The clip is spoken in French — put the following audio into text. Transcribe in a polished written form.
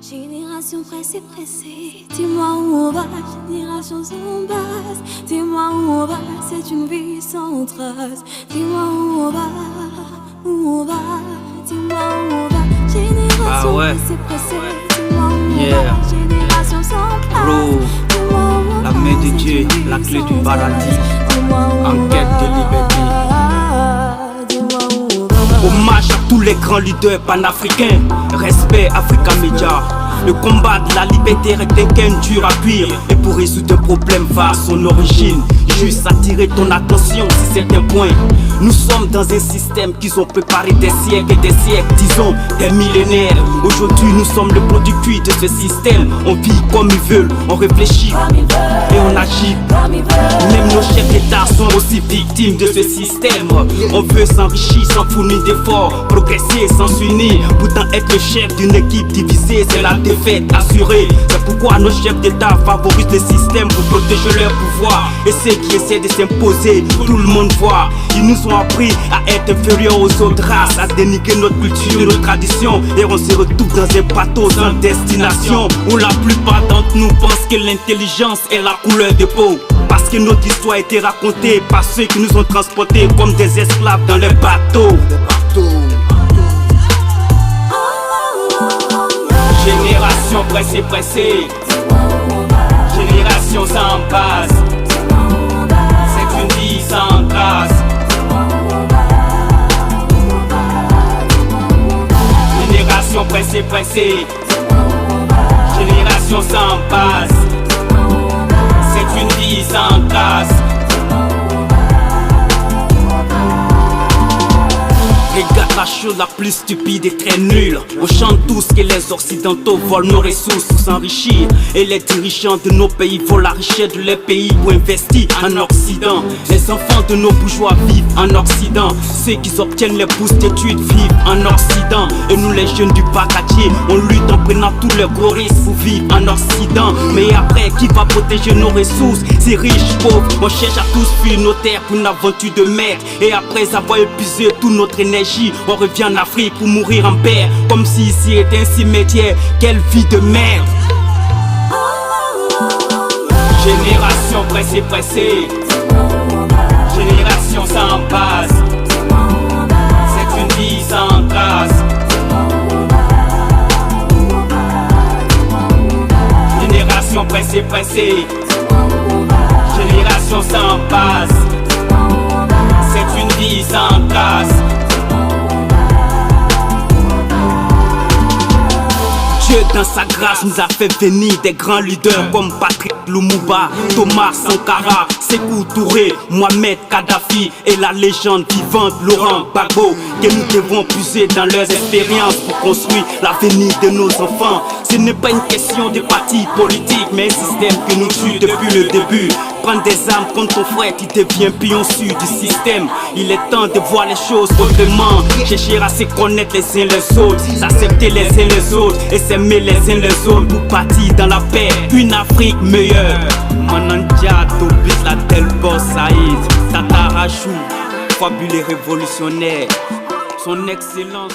Génération pressée, pressée, dis-moi où on va, génération sans base. Dis-moi où on va, c'est une vie sans trace. Dis-moi où on va, où on va, dis-moi où on va. Génération pressée, pressée, dis-moi où on va, génération sans base. Bro, la main de Dieu, la clé du paradis, en quête de liberté. Hommage à tous les grands leaders panafricains. Respect Africa Media. Le combat de la liberté est qu'un dur à cuire. Et pour résoudre un problème va à son origine. Juste attirer ton attention sur certains points. Nous sommes dans un système qu'ils ont préparé des siècles et des siècles, disons des millénaires. Aujourd'hui nous sommes le produit cuit de ce système. On vit comme ils veulent, on réfléchit et on agit. Même nos chefs d'État sont aussi victimes de ce système. On veut s'enrichir sans fournir d'efforts, progresser sans s'unir. Pourtant être le chef d'une équipe divisée, c'est la défaite assurée. C'est pourquoi nos chefs d'État favorisent le système pour protéger leur pouvoir. Et ceux qui essaient de s'imposer, tout le monde voit. Ils nous ont appris à être inférieurs aux autres races, à dénigrer notre culture et nos traditions. Et on se retrouve dans un bateau sans destination, où la plupart d'entre nous pensent que l'intelligence est la couleur de peau. Parce que notre histoire a été racontée par ceux qui nous ont transportés comme des esclaves dans les bateaux. Génération pressée, pressée, génération sans base. C'est une vie sans grâce. Génération pressée, pressée, génération sans base. C'est une vie sans grâce. Regarde la chose la plus stupide et très nulle. On chante tous que les occidentaux volent nos ressources pour s'enrichir. Et les dirigeants de nos pays volent la richesse de leur pays pour investir en Occident. Les enfants de nos bourgeois vivent en Occident. Ceux qui obtiennent les bourses d'études vivent en Occident. Et nous les jeunes du bacatier, on lutte en prenant tous les gros risques pour vivre en Occident. Mais après, qui va protéger nos ressources? C'est riches, pauvres, on cherche à tous fuir nos terres pour une aventure de merde. Et après avoir épuisé toute notre énergie, on revient en Afrique pour mourir en paix. Comme si ici était un cimetière. Quelle vie de merde. Génération pressée, pressée, génération sans base. C'est une vie sans grâce. Génération pressée, pressée, génération sans base. C'est une vie sans grâce. Dieu dans sa grâce nous a fait venir des grands leaders comme Patrice Lumumba, Thomas Sankara, Sékou Touré, Mohamed Kadhafi et la légende vivante Laurent Gbagbo, que nous devons puiser dans leurs expériences pour construire l'avenir de nos enfants. Ce n'est pas une question de parti politique, mais un système que nous tue depuis le début. Prendre des armes contre ton frère qui devient pion sur du système. Il est temps de voir les choses autrement. Chercher à se connaître les uns les autres, s'accepter les uns les autres et s'aimer les uns les autres pour partir dans la paix, une Afrique meilleure. Manandja Tobis la Delbos Saïd, Tata Rachou, fabuleux révolutionnaire, son excellence.